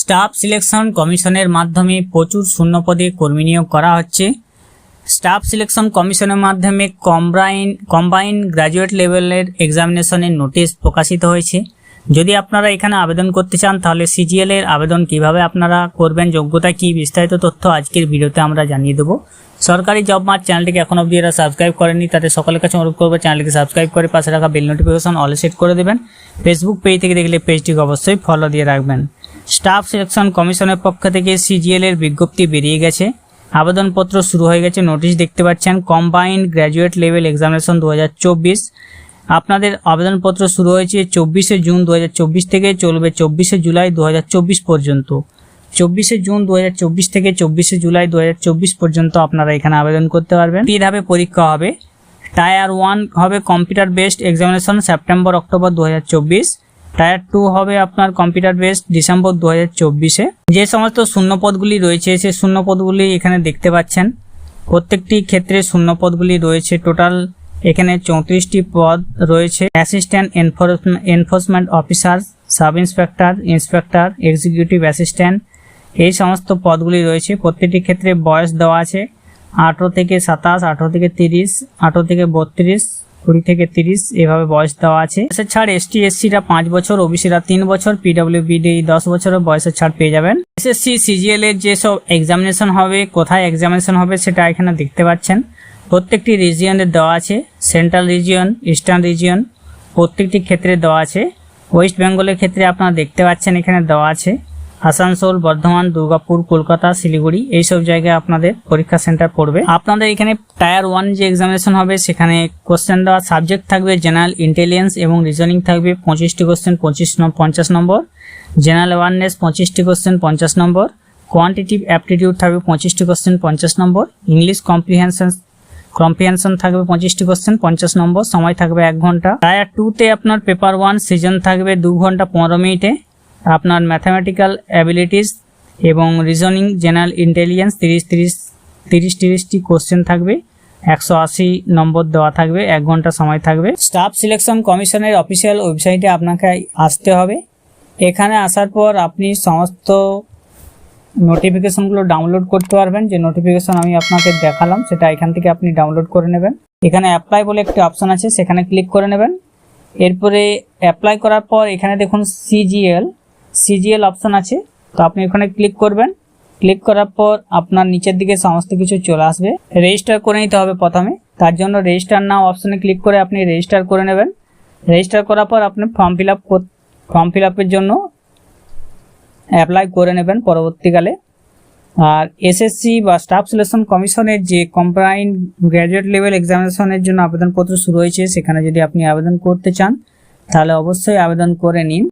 Staff selection কমিশনের মাধ্যমে প্রচুর শূন্যপদে কর্মী নিয়োগ করা হচ্ছে। স্টাফ সিলেকশন কমিশনের মাধ্যমে কম্বাইন্ড গ্র্যাজুয়েট লেভেলের এক্সামিনেশনের নোটিশ প্রকাশিত হয়েছে। যদি আপনারা এখানে আবেদন করতে চান তাহলে সিজিএল এর আবেদন কিভাবে আপনারা করবেন, যোগ্যতা কি, বিস্তারিত তথ্য আজকের ভিডিওতে আমরা জানিয়ে দেবো। সরকারি জব মার্ট চ্যানেলটিকে এখন অবধি যারা সাবস্ক্রাইব করেনি তাদের সকলের কাছে অনুরোধ করবো চ্যানেলটিকে সাবস্ক্রাইব করে পাশে রাখা বেল নোটিফিকেশন অলে সেট করে দেবেন। ফেসবুক পেজ থেকে দেখলে পেজটিকে অবশ্যই ফলো দিয়ে রাখবেন। স্টাফ সিলেকশন কমিশনের পক্ষ থেকে সিজিএল এর বিজ্ঞপ্তি বেরিয়ে গেছে, আবেদনপত্র শুরু হয়ে গেছে। নোটিশ দেখতে পাচ্ছেন কম্বাইন্ড গ্র্যাজুয়েট লেভেল এক্সামিনেশন 2024। আপনাদের আবেদনপত্র শুরু হয়েছে 24শে জুন 2024 থেকে, চলবে 24শে জুলাই 2024 পর্যন্ত। 24শে জুন 2024 থেকে 24শে জুলাই 2024 পর্যন্ত আপনারা এখানে আবেদন করতে পারবেন। 3 ধাপে পরীক্ষা হবে। টায়ার 1 হবে computer based examination September October 2024। Tyre 2 হবে আপনার কম্পিউটার বেসড ডিসেম্বর 2024-এ। যে সমস্ত শূন্যপদগুলি রয়েছে সেই শূন্যপদগুলি এখানে দেখতে পাচ্ছেন। প্রত্যেকটি ক্ষেত্রে শূন্যপদগুলি রয়েছে। টোটাল এখানে 34টি পদ রয়েছে। Assistant enforcement officer, sub inspector, inspector, executive assistant, এই সমস্ত পদগুলি রয়েছে। প্রত্যেকটি ক্ষেত্রে বয়স দেওয়া আছে 18 থেকে 27, 18 থেকে 30, 18 থেকে 32, 20 থেকে 30 এভাবে বয়স দেওয়া আছে। বয়সের ছাড় এসটি এসসিরা 5 বছর, ওবিসিরা 3 বছর, পিডব্লিউবিডি 10 বছরের বয়সের ছাড় পেয়ে যাবেন। এসএসসি সিজিএল এর যেসব এক্সামিনেশন হবে, কোথায় এক্সামিনেশন হবে সেটা এখানে দেখতে পাচ্ছেন। প্রত্যেকটি রিজিয়নের দেওয়া আছে। সেন্ট্রাল রিজিয়ন, ইস্টার্ন রিজিয়ন প্রত্যেকটি ক্ষেত্রে দেওয়া আছে। ওয়েস্ট বেঙ্গলের ক্ষেত্রে আপনারা দেখতে পাচ্ছেন এখানে দেওয়া আছে। আসানসোল, বর্ধমান, দুর্গাপুর, কলকাতা, শিলিগুড়ি এইসব জায়গায় আপনাদের পরীক্ষা সেন্টার পড়বে। আপনাদের এখানে টায়ার 1 যে এক্সামিনেশন হবে সেখানে কোশ্চেন দেওয়া সাবজেক্ট থাকবে জেনারেল ইন্টেলিজেন্স এবং রিজনিং থাকবে 25টি কোশ্চেন 50 নম্বর, জেনারেল অ্যাওয়ারনেস 25টি কোশ্চেন 50 নম্বর, কোয়ান্টিটিভ অ্যাপটিটিউড থাকবে 25টি কোশ্চেন 50 নম্বর, ইংলিশ কম্প্রিহেনশন থাকবে 25টি কোশ্চেন 50 নম্বর, সময় থাকবে 1 ঘন্টা। টায়ার 2-তে আপনার পেপার 1 সিজন থাকবে 2 ঘন্টা 15 মিনিটে। আপনার ম্যাথামেটিক্যাল অ্যাবিলিটিস এবং রিজনিং জেনারেল ইন্টেলিজেন্স 30টি কোশ্চেন থাকবে, 180 নম্বর দেওয়া থাকবে, 1 ঘন্টা সময় থাকবে। স্টাফ সিলেকশন কমিশনের অফিসিয়াল ওয়েবসাইটে আপনাকে আসতে হবে। এখানে আসার পর আপনি সমস্ত নোটিফিকেশনগুলো ডাউনলোড করতে পারবেন। যে নোটিফিকেশন আমি আপনাকে দেখালাম সেটা এখান থেকে আপনি ডাউনলোড করে নেবেন। এখানে অ্যাপ্লাই বলে একটি অপশন আছে, সেখানে ক্লিক করে নেবেন। এরপরে অ্যাপ্লাই করার পর এখানে দেখুন সিজিএল অপশন আছে, তো আপনি এখানে ক্লিক করবেন। ক্লিক করার পর আপনার নিচের দিকে সমস্ত কিছু চলে আসবে। রেজিস্টার করে নিতে হবে প্রথমে, তার জন্য রেজিস্টার নাও অপশনে ক্লিক করে আপনি রেজিস্টার করে নেবেন। রেজিস্টার করার পর আপনি ফর্ম ফিল আপের জন্য অ্যাপ্লাই করে নেবেন পরবর্তীকালে। আর এসএসসি বা স্টাফ সিলেকশন কমিশনের যে কম্বাইন্ড গ্র্যাজুয়েট লেভেল এক্সামিনেশনের জন্য আবেদনপত্র শুরু হয়েছে, সেখানে যদি আপনি আবেদন করতে চান তাহলে অবশ্যই আবেদন করে নিন।